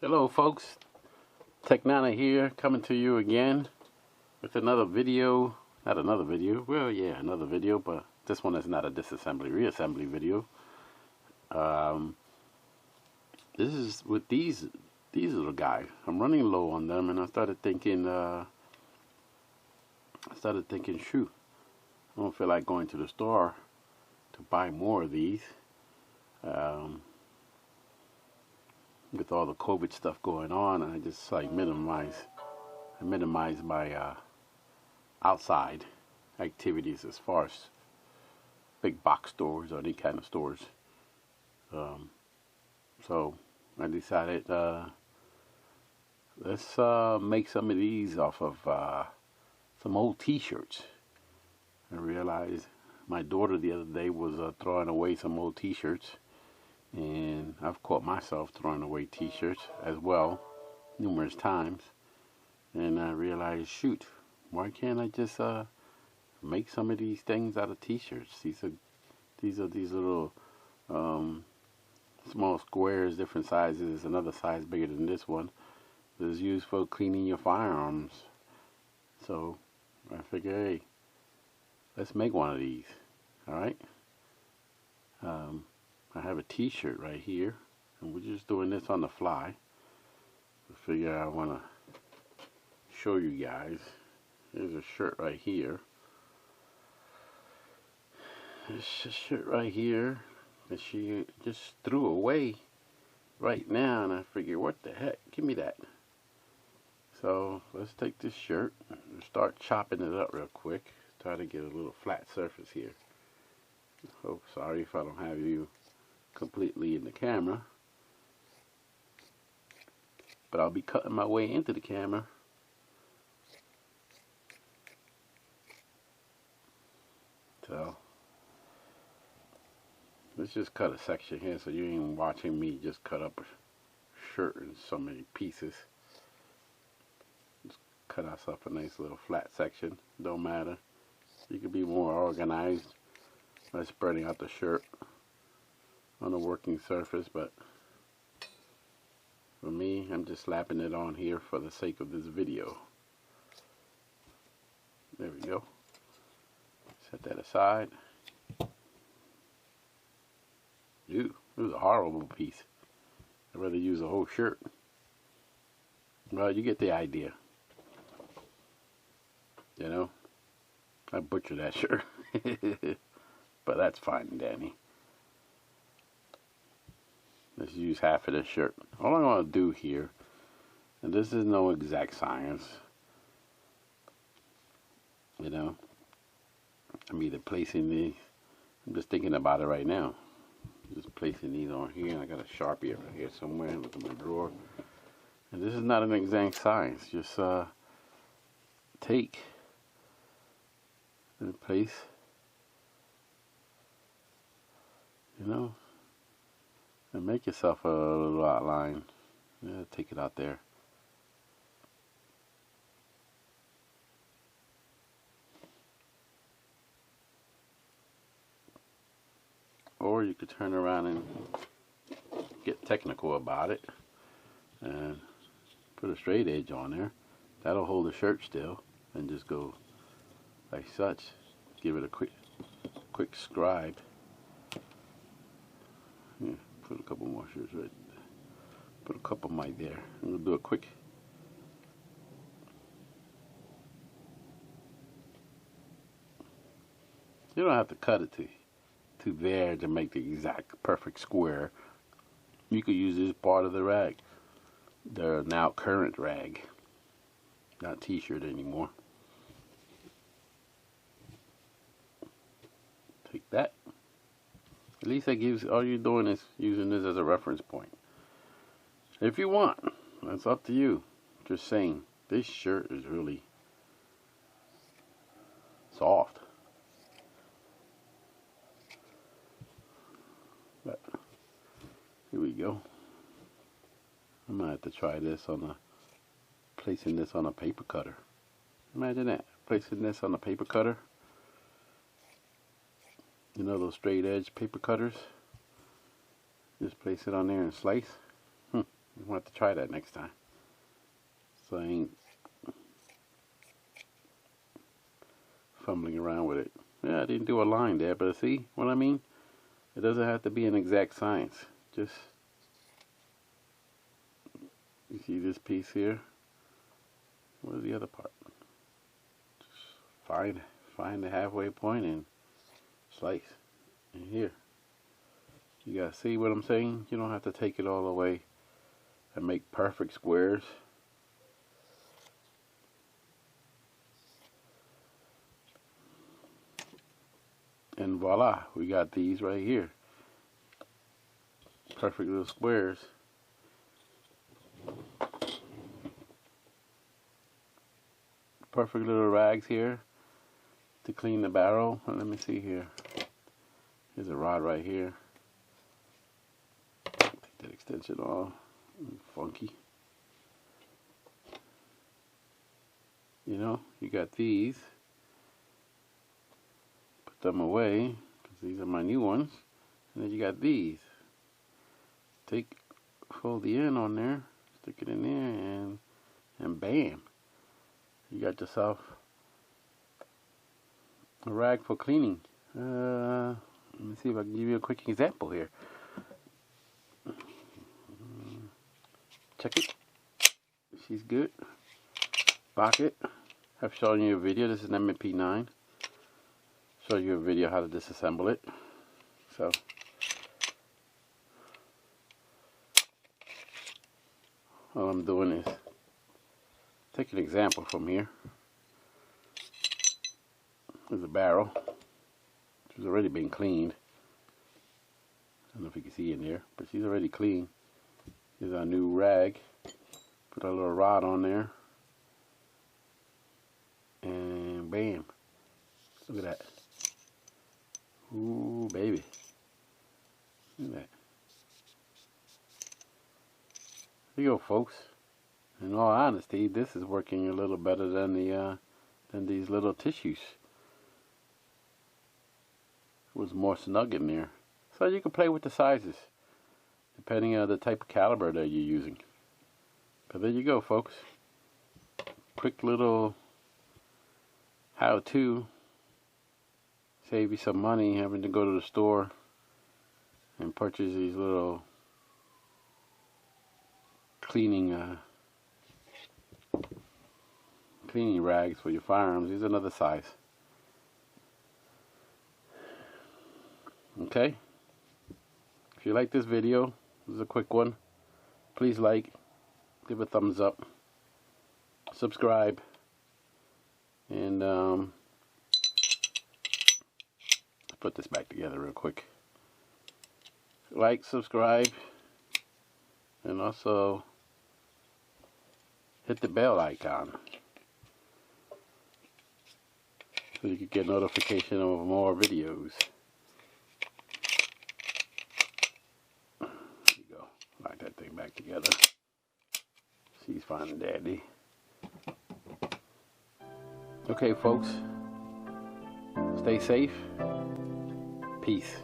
Hello folks, TEK-NANA here, coming to you again with another video. Not another video, well yeah, another video, but this one is not a disassembly, reassembly video. This is with these little guys. I'm running low on them, and I started thinking, shoot, I don't feel like going to the store to buy more of these. With all the COVID stuff going on, I just like minimize my outside activities as far as big box stores or any kind of stores. So I decided let's make some of these off of some old t-shirts. I realized my daughter the other day was throwing away some old t-shirts, and I've caught myself throwing away t-shirts as well numerous times, and I realized, shoot, why can't I just make some of these things out of t-shirts? These are these little small squares, different sizes, another size bigger than this one. This is used for cleaning your firearms. So I figure, hey, let's make one of these. Alright, I have a t-shirt right here, and we're just doing this on the fly. I figure I want to show you guys. There's a shirt right here. This shirt right here that she just threw away right now, and I figure, what the heck, give me that. So let's take this shirt and start chopping it up real quick. Try to get a little flat surface here. Oh, sorry if I don't have you completely in the camera, but I'll be cutting my way into the camera. So let's just cut a section here so you ain't watching me just cut up a shirt in so many pieces. Just cut ourselves a nice little flat section. Don't matter. You can be more organized by spreading out the shirt on a working surface, but for me, I'm just slapping it on here for the sake of this video. There we go. Set that aside. Ew, it was a horrible piece. I'd rather use a whole shirt. Well, you get the idea. You know, I butchered that shirt. But that's fine and dandy. Let's use half of this shirt. All I'm going to do here, and this is no exact science, you know, I'm either placing these, I'm just thinking about it right now, just placing these on here, and I got a Sharpie right here somewhere, look at my drawer, and this is not an exact science, just take and place, you know, and make yourself a little outline. Yeah, take it out there. Or you could turn around and get technical about it and put a straight edge on there. That'll hold the shirt still, and just go like such. Give it a quick scribe. Yeah. Put a couple more shirts right there. Put a couple right there. I'm going to do a quick. You don't have to cut it to there to make the exact perfect square. You could use this part of the rag. The now current rag. Not t-shirt anymore. Take that. At least that gives, all you're doing is using this as a reference point. If you want, that's up to you. Just saying, this shirt is really soft. But here we go. I might have to try this on placing this on a paper cutter. Imagine that, placing this on a paper cutter. You know those straight edge paper cutters? Just place it on there and slice. You want to try that next time. So I ain't fumbling around with it. Yeah, I didn't do a line there, but see what I mean? It doesn't have to be an exact science. Just, you see this piece here? Where's the other part? Just find the halfway point and slice. And here. You guys see what I'm saying? You don't have to take it all the way and make perfect squares. And voila, we got these right here. Perfect little squares. Perfect little rags here to clean the barrel. Let me see here. Here's a rod right here. Take that extension off. Funky. You know, you got these. Put them away, because these are my new ones. And then you got these. Fold the end on there, stick it in there, and bam. You got yourself a rag for cleaning. Let me see if I can give you a quick example here. Check it. She's good. Lock it. I've shown you a video. This is an MP9. Show you a video how to disassemble it. So all I'm doing is take an example from here. There's a barrel, which has already been cleaned. I don't know if you can see in there, but she's already clean. Here's our new rag. Put a little rod on there. And bam. Look at that. Ooh, baby. Look at that. There you go, folks. In all honesty, this is working a little better than these little tissues. It was more snug in there. So you can play with the sizes, depending on the type of caliber that you're using. But there you go, folks. Quick little how-to. Save you some money having to go to the store and purchase these little cleaning rags for your firearms. These are another size. Okay? If you like this video, this is a quick one. Please like, give a thumbs up, subscribe, and let's put this back together real quick. Like, subscribe, and also hit the bell icon so you can get notification of more videos. There you go. Lock that thing back together. She's fine and dandy. Okay, folks. Stay safe. Peace.